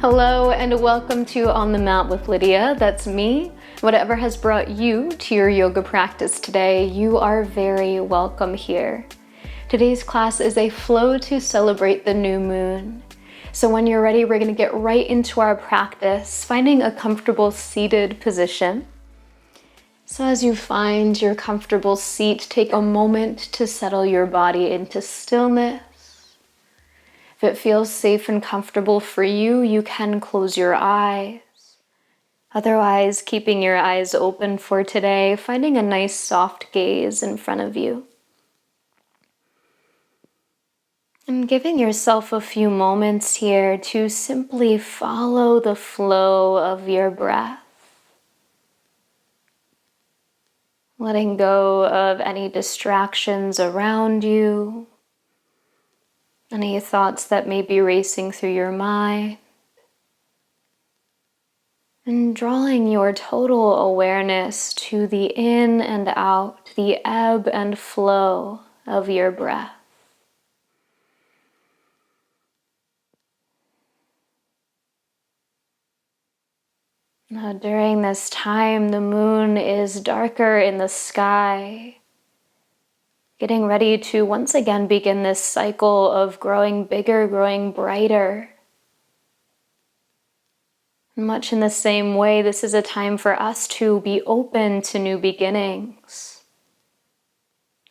Hello and welcome to On the Mat with Lydia. That's me. Whatever has brought you to your yoga practice today, you are very welcome here. Today's class is a flow to celebrate the new moon. So when you're ready, we're going to get right into our practice, finding a comfortable seated position. So as you find your comfortable seat, take a moment to settle your body into stillness. If it feels safe and comfortable for you, you can close your eyes. Otherwise, keeping your eyes open for today, finding a nice soft gaze in front of you. And giving yourself a few moments here to simply follow the flow of your breath. Letting go of any distractions around you. Any thoughts that may be racing through your mind. And drawing your total awareness to the in and out, the ebb and flow of your breath. Now, during this time, the moon is darker in the sky, getting ready to once again begin this cycle of growing bigger, growing brighter. Much in the same way, this is a time for us to be open to new beginnings,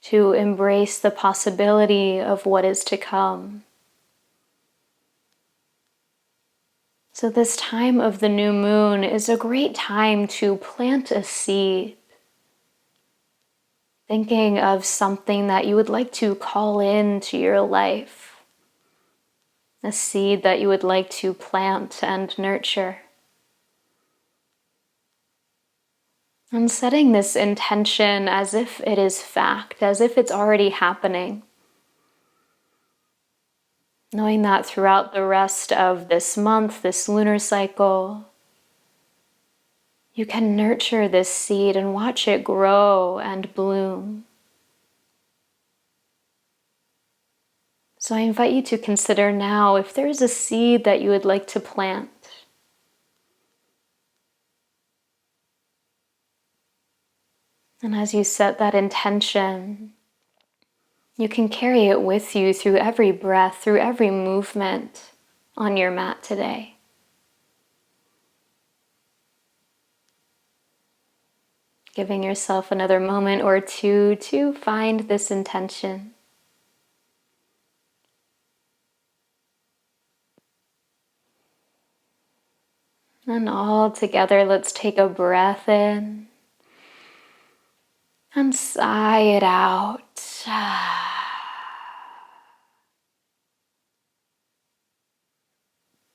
to embrace the possibility of what is to come. So this time of the new moon is a great time to plant a seed. Thinking of something that you would like to call into your life. A seed that you would like to plant and nurture. And setting this intention as if it is fact, as if it's already happening. Knowing that throughout the rest of this month, this lunar cycle, you can nurture this seed and watch it grow and bloom. So I invite you to consider now if there's a seed that you would like to plant. And as you set that intention, you can carry it with you through every breath, through every movement on your mat today. Giving yourself another moment or two to find this intention. And all together, let's take a breath in and sigh it out.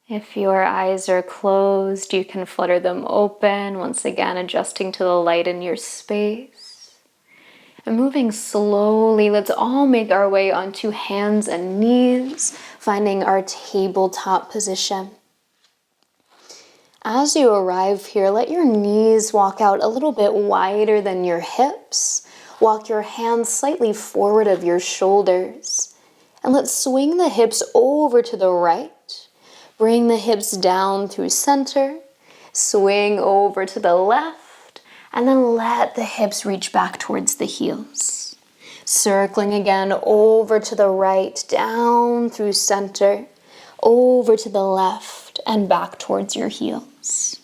If your eyes are closed, you can flutter them open, once again adjusting to the light in your space. And moving slowly, let's all make our way onto hands and knees, finding our tabletop position. As you arrive here, let your knees walk out a little bit wider than your hips. Walk your hands slightly forward of your shoulders. And let's swing the hips over to the right. Bring the hips down through center, swing over to the left, and then let the hips reach back towards the heels. Circling again over to the right, down through center, over to the left, and back towards your heels.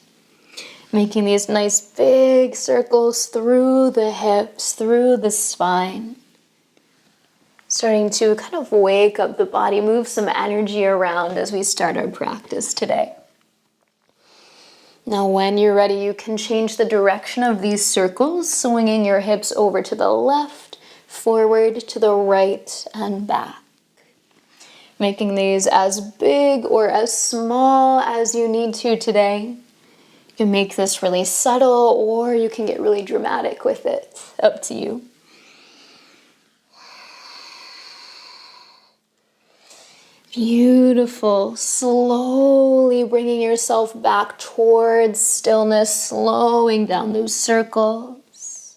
Making these nice big circles through the hips, through the spine. Starting to kind of wake up the body, move some energy around as we start our practice today. Now when you're ready, you can change the direction of these circles, swinging your hips over to the left, forward to the right, and back. Making these as big or as small as you need to today. You can make this really subtle, or you can get really dramatic with it. Up to you. Beautiful. Slowly bringing yourself back towards stillness, slowing down those circles.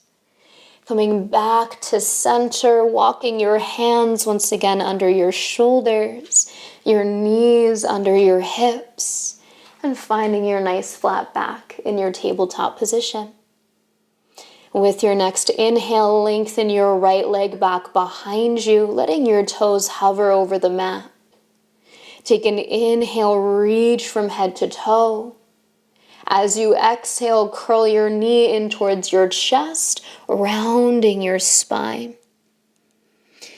Coming back to center, walking your hands once again under your shoulders, your knees under your hips, And finding your nice flat back in your tabletop position. With your next inhale, lengthen your right leg back behind you, letting your toes hover over the mat. Take an inhale, reach from head to toe. As you exhale, curl your knee in towards your chest, rounding your spine.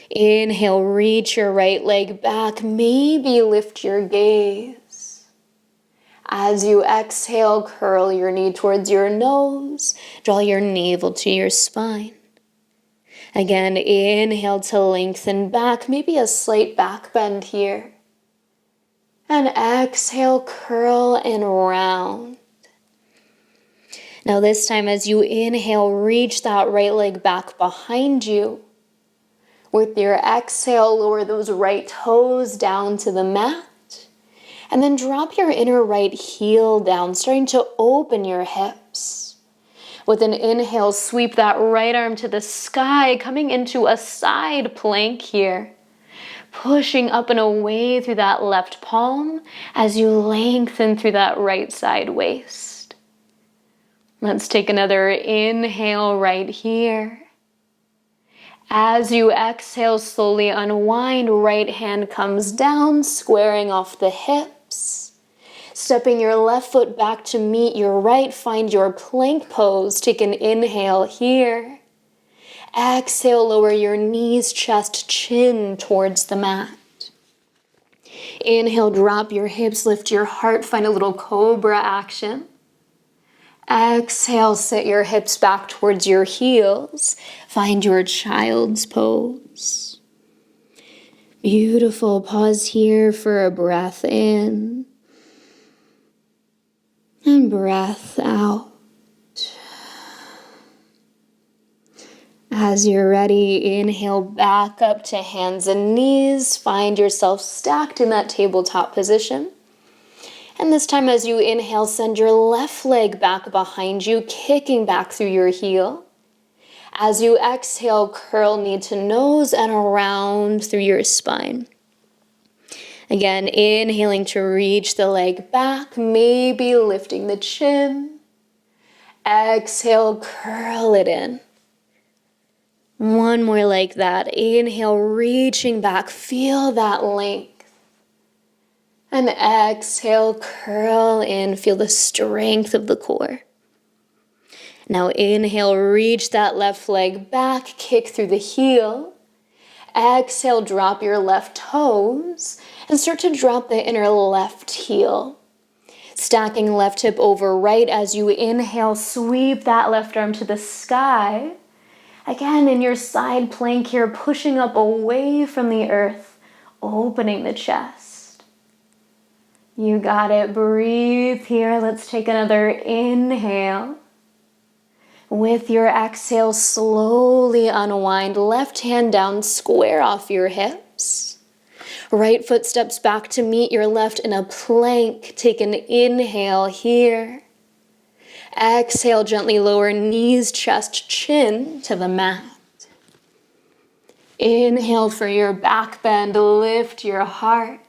Inhale, reach your right leg back, maybe lift your gaze. As you exhale, curl your knee towards your nose, draw your navel to your spine. Again, inhale to lengthen back, maybe a slight back bend here. And exhale, curl and round. Now this time as you inhale, reach that right leg back behind you. With your exhale, lower those right toes down to the mat. And then drop your inner right heel down, starting to open your hips. With an inhale, sweep that right arm to the sky, coming into a side plank here. Pushing up and away through that left palm as you lengthen through that right side waist. Let's take another inhale right here. As you exhale, slowly unwind, right hand comes down, squaring off the hips. Stepping your left foot back to meet your right, find your plank pose. Take an inhale here. Exhale, lower your knees, chest, chin towards the mat. Inhale, drop your hips, lift your heart, find a little cobra action. Exhale, sit your hips back towards your heels. Find your child's pose. Beautiful. Pause here for a breath in and breath out. As you're ready, inhale back up to hands and knees. Find yourself stacked in that tabletop position. And this time as you inhale, send your left leg back behind you, kicking back through your heel. As you exhale, curl knee to nose and around through your spine. Again, inhaling to reach the leg back, maybe lifting the chin. Exhale, curl it in. One more like that. Inhale, reaching back. Feel that length. And exhale, curl in. Feel the strength of the core. Now inhale, reach that left leg back. Kick through the heel. Exhale, drop your left toes. And start to drop the inner left heel. Stacking left hip over right as you inhale. Sweep that left arm to the sky. Again, in your side plank here, pushing up away from the earth, opening the chest. You got it. Breathe here. Let's take another inhale. With your exhale, slowly unwind. Left hand down, square off your hips. Right foot steps back to meet your left in a plank. Take an inhale here. Exhale, gently lower knees, chest, chin to the mat. Inhale for your back bend, lift your heart.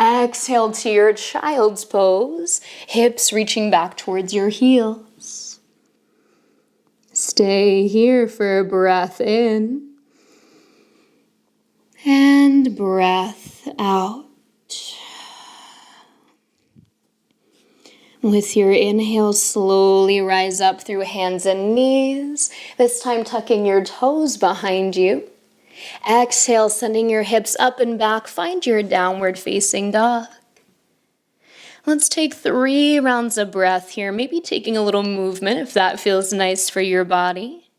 Exhale to your child's pose, hips reaching back towards your heels. Stay here for a breath in and breath out. With your inhale, slowly rise up through hands and knees, this time tucking your toes behind you. Exhale, sending your hips up and back, find your downward facing dog. Let's take 3 rounds of breath here, maybe taking a little movement if that feels nice for your body.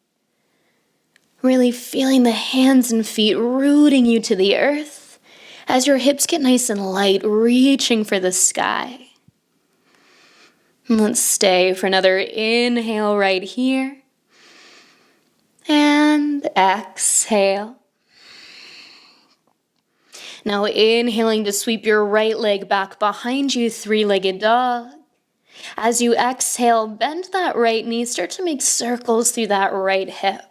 Really feeling the hands and feet rooting you to the earth as your hips get nice and light, reaching for the sky. Let's stay for another inhale right here. And exhale. Now inhaling to sweep your right leg back behind you, 3-legged dog. As you exhale, bend that right knee, start to make circles through that right hip.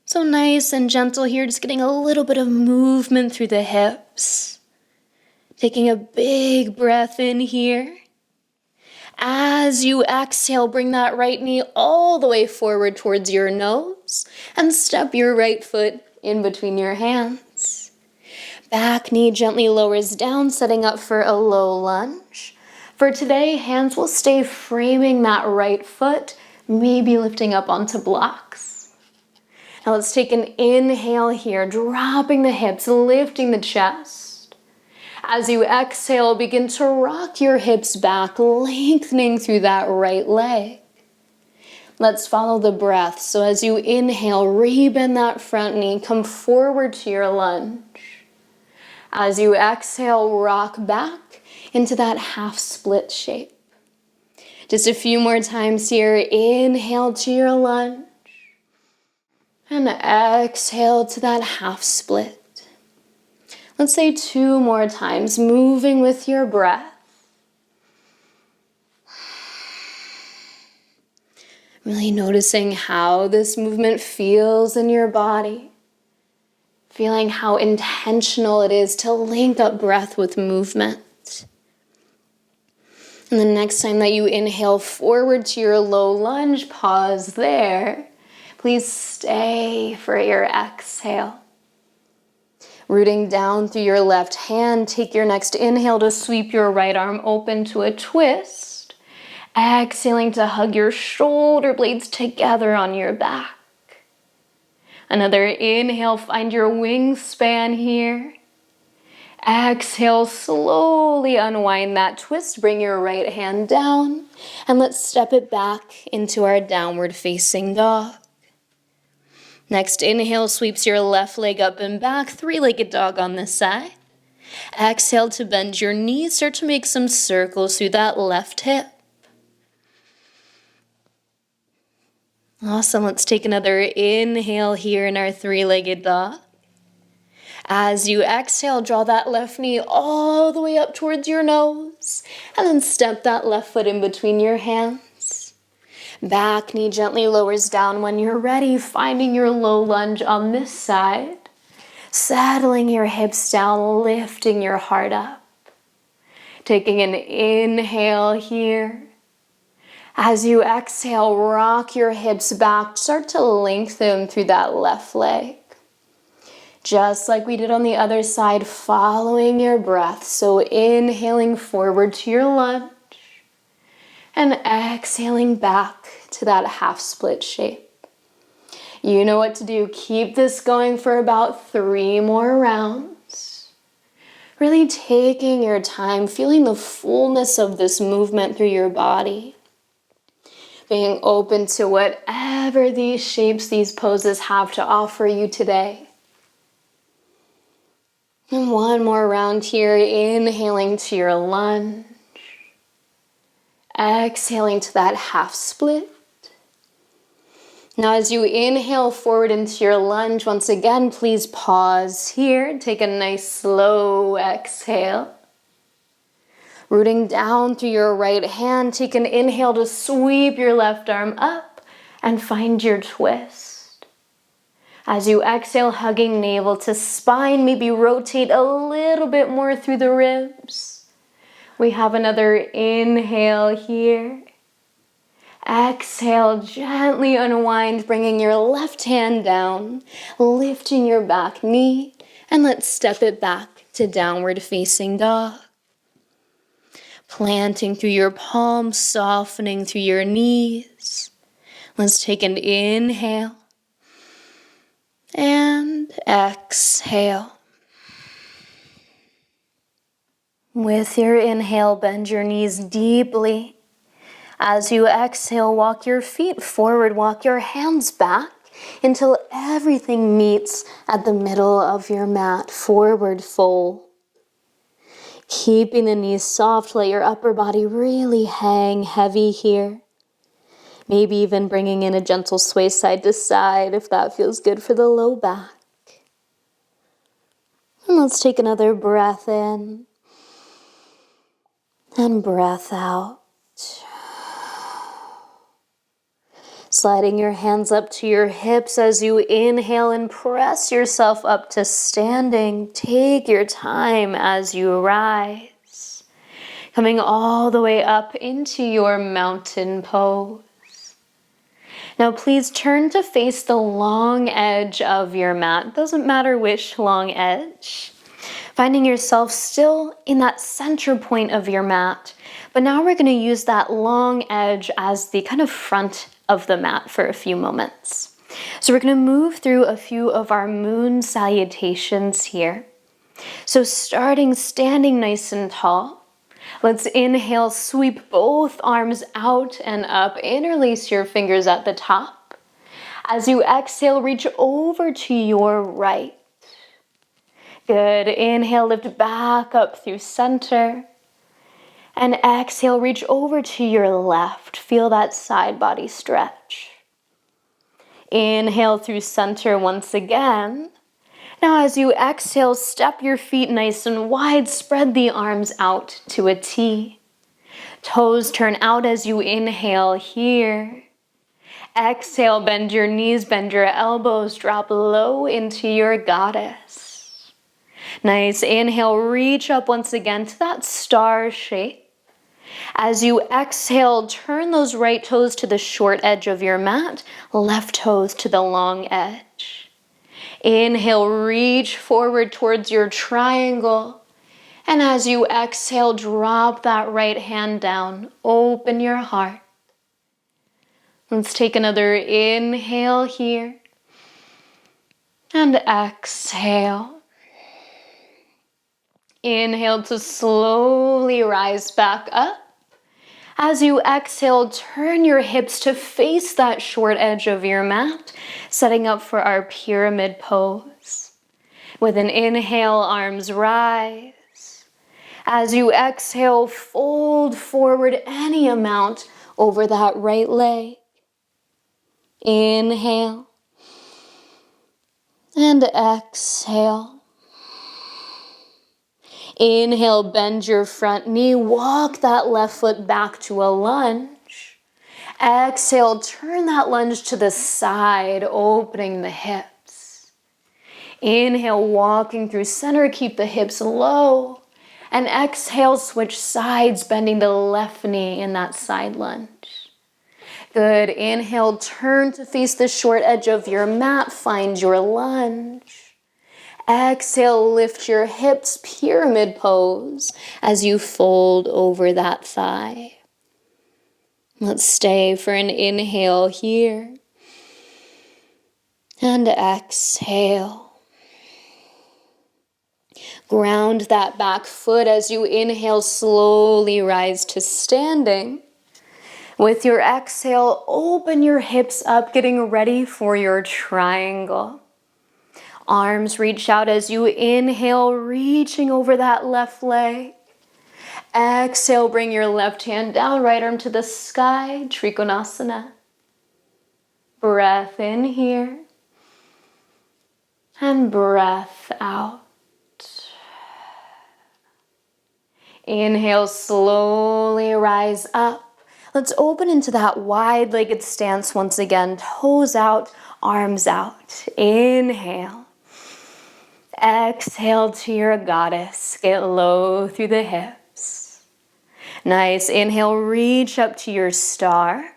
So nice and gentle here, just getting a little bit of movement through the hips. Taking a big breath in here. As you exhale, bring that right knee all the way forward towards your nose and step your right foot in between your hands. Back knee gently lowers down, setting up for a low lunge. For today, hands will stay framing that right foot, maybe lifting up onto blocks. Now let's take an inhale here, dropping the hips, lifting the chest. As you exhale, begin to rock your hips back, lengthening through that right leg. Let's follow the breath. So as you inhale, rebend that front knee, come forward to your lunge. As you exhale, rock back into that half split shape. Just a few more times here. Inhale to your lunge. And exhale to that half split. Let's say 2 more times, moving with your breath. Really noticing how this movement feels in your body. Feeling how intentional it is to link up breath with movement. And the next time that you inhale forward to your low lunge, pause there. Please stay for your exhale. Rooting down through your left hand, take your next inhale to sweep your right arm open to a twist. Exhaling to hug your shoulder blades together on your back. Another inhale, find your wingspan here. Exhale, slowly unwind that twist. Bring your right hand down and let's step it back into our downward facing dog. Next inhale sweeps your left leg up and back, 3-legged dog on this side. Exhale to bend your knees, start to make some circles through that left hip. Awesome, let's take another inhale here in our 3-legged dog. As you exhale, draw that left knee all the way up towards your nose, and then step that left foot in between your hands. Back knee gently lowers down when you're ready, finding your low lunge on this side. Settling your hips down, lifting your heart up. Taking an inhale here. As you exhale, rock your hips back. Start to lengthen through that left leg. Just like we did on the other side, following your breath. So inhaling forward to your lunge and exhaling back to that half split shape. You know what to do. Keep this going for about 3 more rounds. Really taking your time, feeling the fullness of this movement through your body. Being open to whatever these shapes, these poses have to offer you today. And 1 more round here, inhaling to your lunge. Exhaling to that half split. Now as you inhale forward into your lunge, once again, please pause here. Take a nice slow exhale. Rooting down through your right hand, take an inhale to sweep your left arm up and find your twist. As you exhale, hugging navel to spine, maybe rotate a little bit more through the ribs. We have another inhale here. Exhale, gently unwind, bringing your left hand down, lifting your back knee, and let's step it back to downward facing dog. Planting through your palms, softening through your knees. Let's take an inhale and exhale. With your inhale, bend your knees deeply. As you exhale, walk your feet forward, walk your hands back until everything meets at the middle of your mat, forward fold. Keeping the knees soft, let your upper body really hang heavy here. Maybe even bringing in a gentle sway side to side if that feels good for the low back. And let's take another breath in and breath out. Sliding your hands up to your hips as you inhale and press yourself up to standing. Take your time as you rise. Coming all the way up into your mountain pose. Now please turn to face the long edge of your mat. Doesn't matter which long edge. Finding yourself still in that center point of your mat. But now we're going to use that long edge as the kind of front of the mat for a few moments. So we're going to move through a few of our moon salutations here. So standing nice and tall. Let's inhale, sweep both arms out and up. Interlace your fingers at the top. As you exhale, reach over to your right. Good. Inhale, lift back up through center. And exhale, reach over to your left. Feel that side body stretch. Inhale through center once again. Now as you exhale, step your feet nice and wide. Spread the arms out to a T. Toes turn out as you inhale here. Exhale, bend your knees, bend your elbows, drop low into your goddess. Nice. Inhale, reach up once again to that star shape. As you exhale, turn those right toes to the short edge of your mat, left toes to the long edge. Inhale, reach forward towards your triangle. And as you exhale, drop that right hand down. Open your heart. Let's take another inhale here. And exhale. Inhale to slowly rise back up. As you exhale, turn your hips to face that short edge of your mat, setting up for our pyramid pose. With an inhale, arms rise. As you exhale, fold forward any amount over that right leg. Inhale. And exhale. Inhale, bend your front knee, walk that left foot back to a lunge. Exhale, turn that lunge to the side, opening the hips. Inhale, walking through center, keep the hips low. And exhale, switch sides, bending the left knee in that side lunge. Good. Inhale, turn to face the short edge of your mat, find your lunge. Exhale, lift your hips, pyramid pose, as you fold over that thigh. Let's stay for an inhale here. And exhale. Ground that back foot as you inhale, slowly rise to standing. With your exhale, open your hips up, getting ready for your triangle. Arms reach out as you inhale, reaching over that left leg. Exhale, bring your left hand down, right arm to the sky, Trikonasana. Breath in here. And breath out. Inhale, slowly rise up. Let's open into that wide-legged stance once again. Toes out, arms out. Inhale. Exhale to your goddess. Get low through the hips. Nice. Inhale, reach up to your star.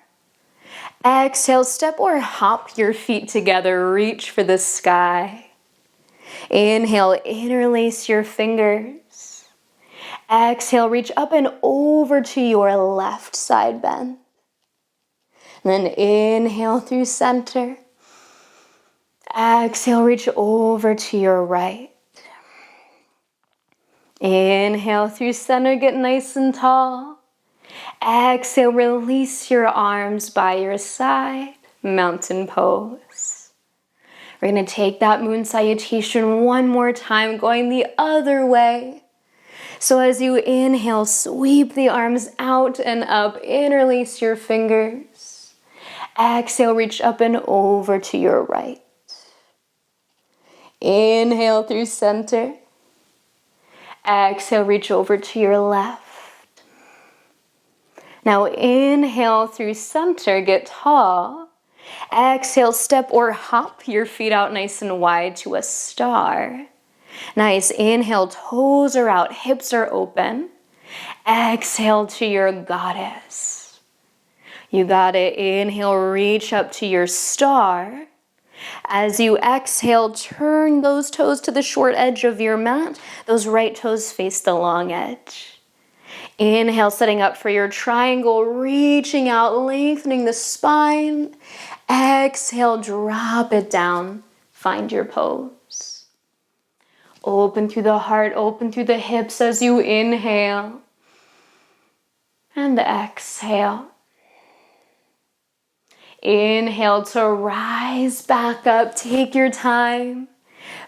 Exhale, step or hop your feet together. Reach for the sky. Inhale, interlace your fingers. Exhale, reach up and over to your left side bend. And then inhale through center. Exhale, reach over to your right. Inhale through center, get nice and tall. Exhale, release your arms by your side, mountain pose. We're going to take that moon salutation one more time, going the other way. So as you inhale, sweep the arms out and up, interlace your fingers. Exhale, reach up and over to your right. Inhale through center. Exhale, reach over to your left. Now inhale through center, get tall. Exhale, step or hop your feet out nice and wide to a star. Nice, inhale, toes are out, hips are open. Exhale to your goddess. You got it, inhale, reach up to your star. As you exhale, turn those toes to the short edge of your mat. Those right toes face the long edge. Inhale, setting up for your triangle, reaching out, lengthening the spine. Exhale, drop it down. Find your pose. Open through the heart, open through the hips as you inhale. And exhale. Inhale to rise back up. Take your time.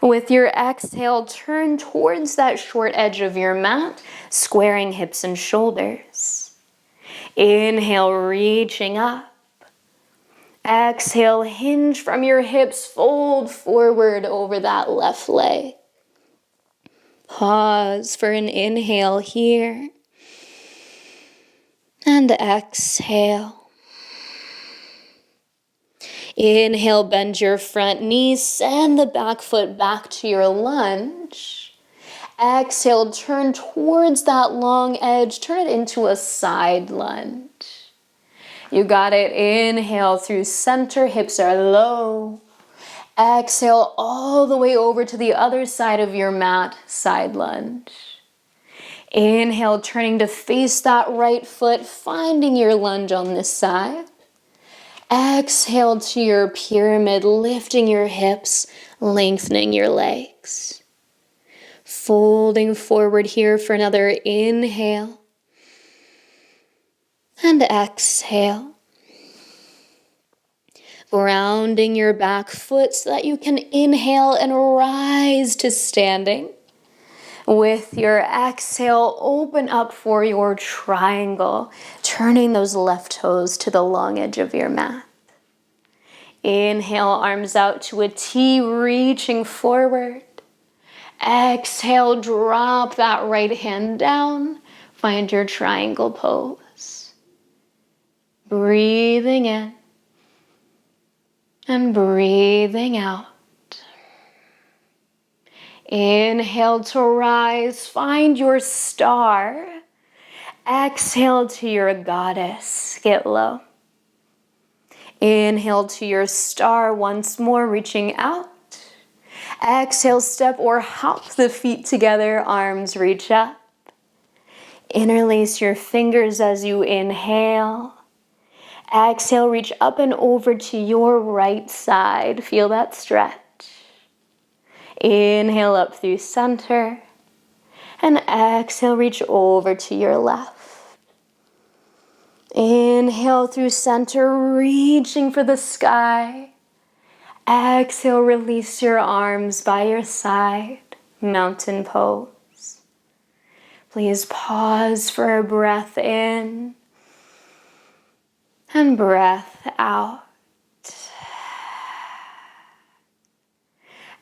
With your exhale, turn towards that short edge of your mat, squaring hips and shoulders. Inhale, reaching up. Exhale, hinge from your hips, fold forward over that left leg. Pause for an inhale here. And exhale. Inhale, bend your front knee, send the back foot back to your lunge. Exhale, turn towards that long edge, turn it into a side lunge. You got it, inhale through center, hips are low. Exhale all the way over to the other side of your mat, side lunge. Inhale, turning to face that right foot, finding your lunge on this side. Exhale to your pyramid, lifting your hips, lengthening your legs. Folding forward here for another inhale. And exhale. Grounding your back foot so that you can inhale and rise to standing. With your exhale, open up for your triangle, turning those left toes to the long edge of your mat. Inhale, arms out to a T, reaching forward. Exhale, drop that right hand down. Find your triangle pose. Breathing in and breathing out. Inhale to rise, find your star. Exhale to your goddess, get low. Inhale to your star once more, reaching out. Exhale, step or hop the feet together, arms reach up. Interlace your fingers as you inhale. Exhale, reach up and over to your right side. Feel that stretch. Inhale up through center. And exhale, reach over to your left. Inhale through center, reaching for the sky. Exhale, release your arms by your side, mountain pose. Please pause for a breath in and breath out.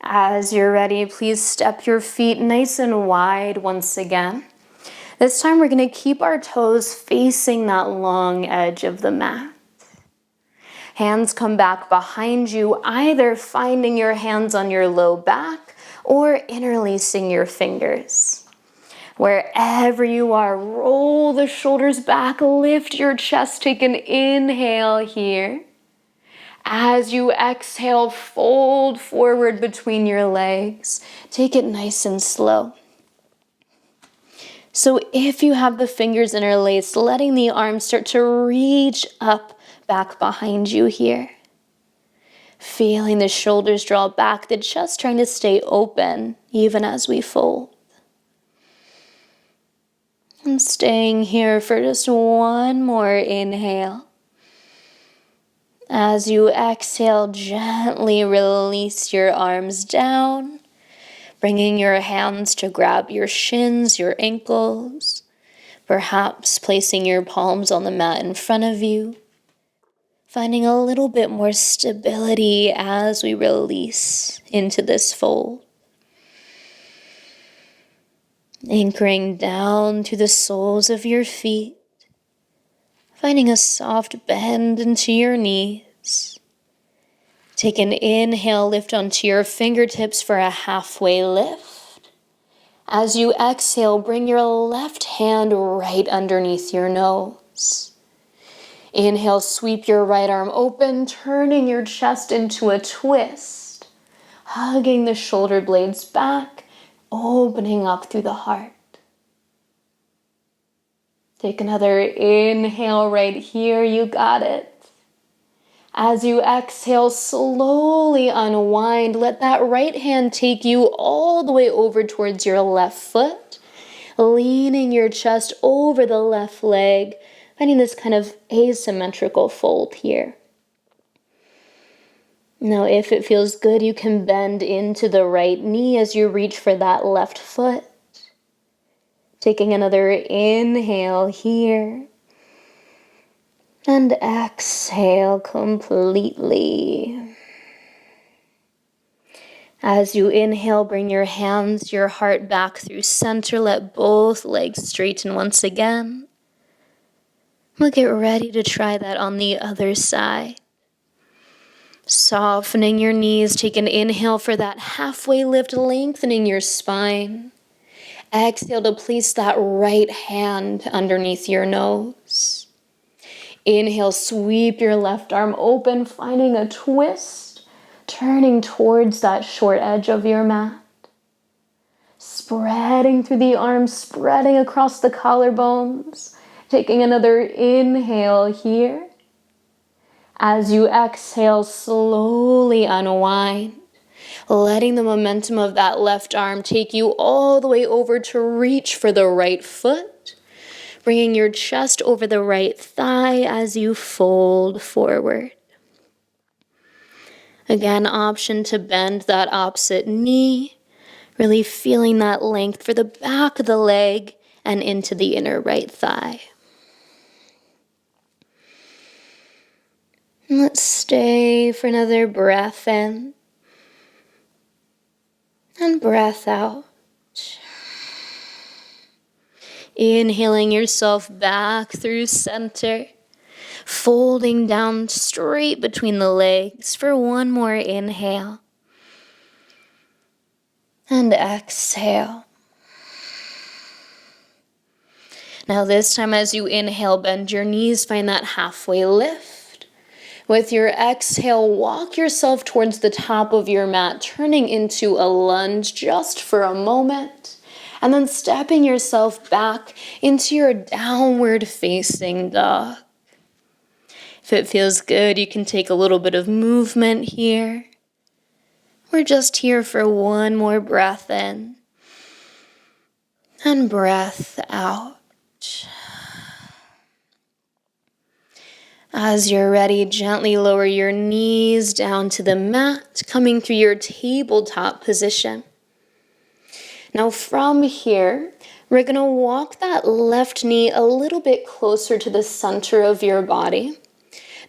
As you're ready, please step your feet nice and wide once again. This time we're going to keep our toes facing that long edge of the mat. Hands come back behind you, either finding your hands on your low back or interlacing your fingers. Wherever you are, roll the shoulders back, lift your chest, take an inhale here. As you exhale, fold forward between your legs. Take it nice and slow. So if you have the fingers interlaced, letting the arms start to reach up back behind you here. Feeling the shoulders draw back, the chest trying to stay open even as we fold. And staying here for just one more inhale. As you exhale, gently release your arms down, bringing your hands to grab your shins, your ankles, perhaps placing your palms on the mat in front of you, finding a little bit more stability as we release into this fold. Anchoring down to the soles of your feet, finding a soft bend into your knees. Take an inhale, lift onto your fingertips for a halfway lift. As you exhale, bring your left hand right underneath your nose. Inhale, sweep your right arm open, turning your chest into a twist, hugging the shoulder blades back, opening up through the heart. Take another inhale right here, you got it. As you exhale, slowly unwind. Let that right hand take you all the way over towards your left foot, leaning your chest over the left leg, finding this kind of asymmetrical fold here. Now, if it feels good, you can bend into the right knee as you reach for that left foot. Taking another inhale here. And exhale completely. As you inhale, bring your hands, your heart back through center. Let both legs straighten once again. We'll get ready to try that on the other side. Softening your knees, take an inhale for that halfway lift, lengthening your spine. Exhale to place that right hand underneath your nose. Inhale, sweep your left arm open, finding a twist, turning towards that short edge of your mat. Spreading through the arms, spreading across the collarbones. Taking another inhale here. As you exhale, slowly unwind, letting the momentum of that left arm take you all the way over to reach for the right foot. Bringing your chest over the right thigh as you fold forward. Again, option to bend that opposite knee, really feeling that length for the back of the leg and into the inner right thigh. And let's stay for another breath in and breath out. Inhaling yourself back through center, folding down straight between the legs for one more inhale. And exhale. Now this time as you inhale, bend your knees, find that halfway lift. With your exhale, walk yourself towards the top of your mat, turning into a lunge just for a moment. And then stepping yourself back into your downward facing dog. If it feels good, you can take a little bit of movement here. We're just here for one more breath in. And breath out. As you're ready, gently lower your knees down to the mat, coming through your tabletop position. Now from here, we're going to walk that left knee a little bit closer to the center of your body.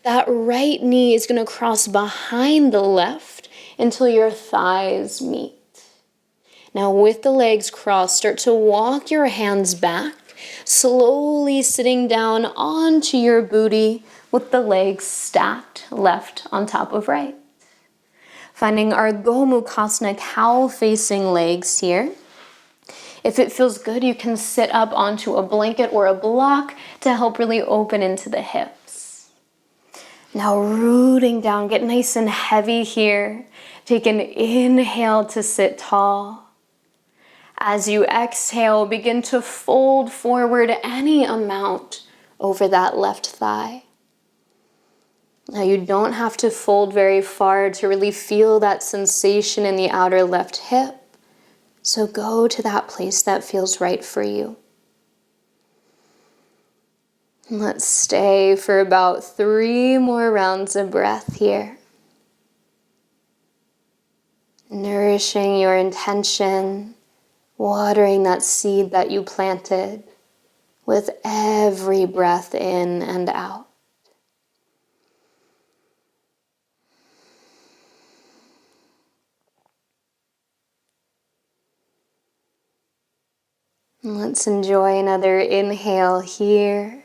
That right knee is going to cross behind the left until your thighs meet. Now with the legs crossed, start to walk your hands back, slowly sitting down onto your booty with the legs stacked left on top of right. Finding our Gomukhasana cow-facing legs here. If it feels good, you can sit up onto a blanket or a block to help really open into the hips. Now rooting down, get nice and heavy here. Take an inhale to sit tall. As you exhale, begin to fold forward any amount over that left thigh. Now you don't have to fold very far to really feel that sensation in the outer left hip. So go to that place that feels right for you. And let's stay for about 3 more rounds of breath here. Nourishing your intention, watering that seed that you planted with every breath in and out. Let's enjoy another inhale here.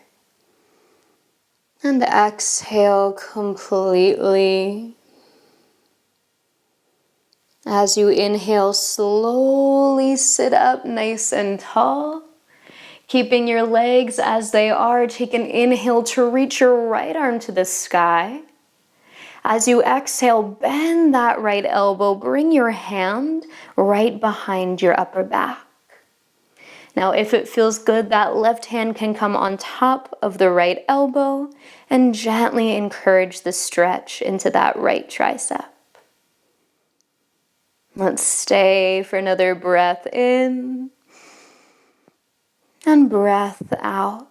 And exhale completely. As you inhale, slowly sit up nice and tall. Keeping your legs as they are, take an inhale to reach your right arm to the sky. As you exhale, bend that right elbow, bring your hand right behind your upper back. Now, if it feels good, that left hand can come on top of the right elbow and gently encourage the stretch into that right tricep. Let's stay for another breath in and breath out.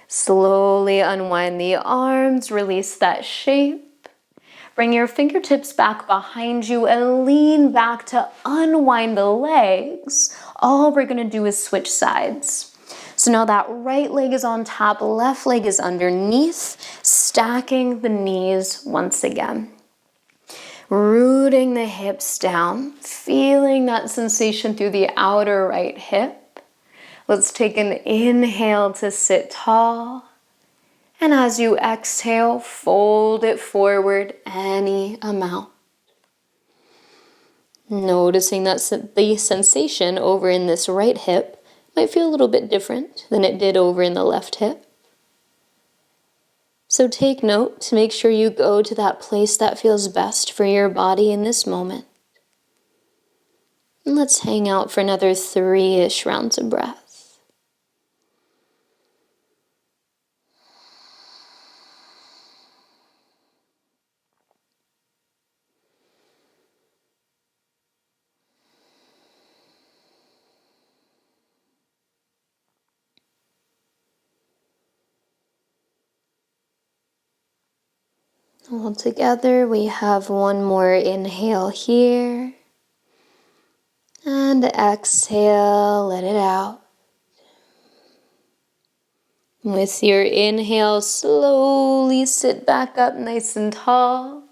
Slowly unwind the arms, release that shape. Bring your fingertips back behind you and lean back to unwind the legs. All we're gonna do is switch sides. So now that right leg is on top, left leg is underneath, stacking the knees once again. Rooting the hips down, feeling that sensation through the outer right hip. Let's take an inhale to sit tall. And as you exhale, fold it forward any amount. Noticing that the sensation over in this right hip might feel a little bit different than it did over in the left hip. So take note to make sure you go to that place that feels best for your body in this moment. And let's hang out for another 3-ish rounds of breath. All together, we have one more inhale here. And exhale, let it out. With your inhale, slowly sit back up nice and tall.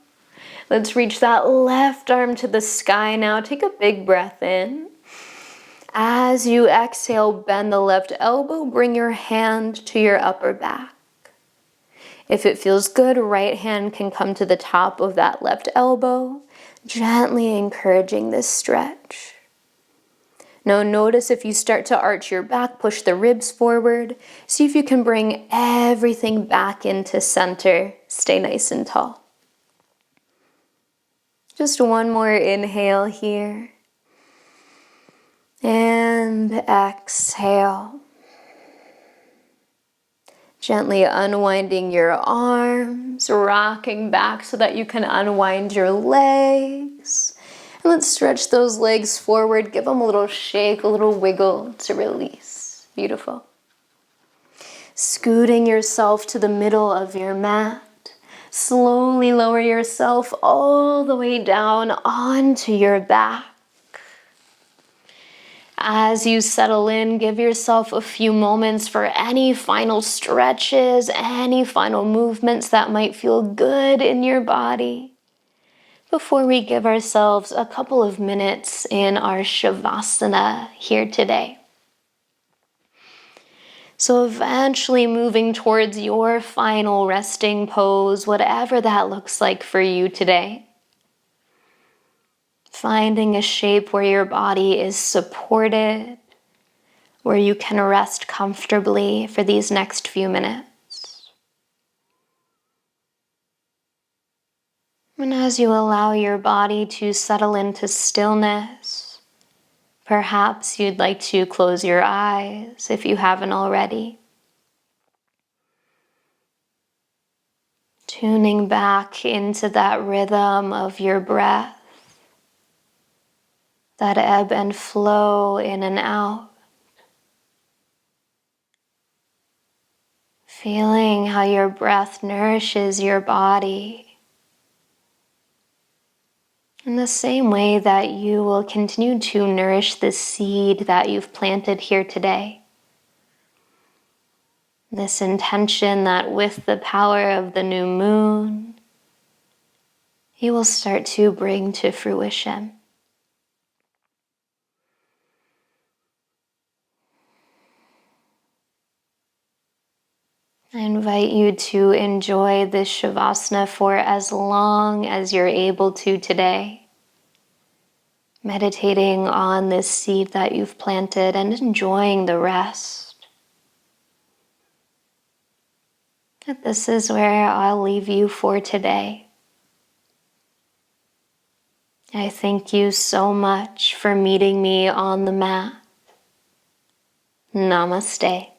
Let's reach that left arm to the sky now. Take a big breath in. As you exhale, bend the left elbow, bring your hand to your upper back. If it feels good, right hand can come to the top of that left elbow, gently encouraging this stretch. Now notice if you start to arch your back, push the ribs forward. See if you can bring everything back into center. Stay nice and tall. Just one more inhale here. And exhale. Gently unwinding your arms, rocking back so that you can unwind your legs. And let's stretch those legs forward. Give them a little shake, a little wiggle to release. Beautiful. Scooting yourself to the middle of your mat. Slowly lower yourself all the way down onto your back. As you settle in, give yourself a few moments for any final stretches, any final movements that might feel good in your body before we give ourselves a couple of minutes in our Shavasana here today. So eventually moving towards your final resting pose, whatever that looks like for you today. Finding a shape where your body is supported, where you can rest comfortably for these next few minutes. And as you allow your body to settle into stillness, perhaps you'd like to close your eyes if you haven't already. Tuning back into that rhythm of your breath, that ebb and flow in and out. Feeling how your breath nourishes your body in the same way that you will continue to nourish the seed that you've planted here today. This intention that with the power of the new moon, you will start to bring to fruition. I invite you to enjoy this Shavasana for as long as you're able to today, meditating on this seed that you've planted and enjoying the rest. But this is where I'll leave you for today. I thank you so much for meeting me on the mat. Namaste.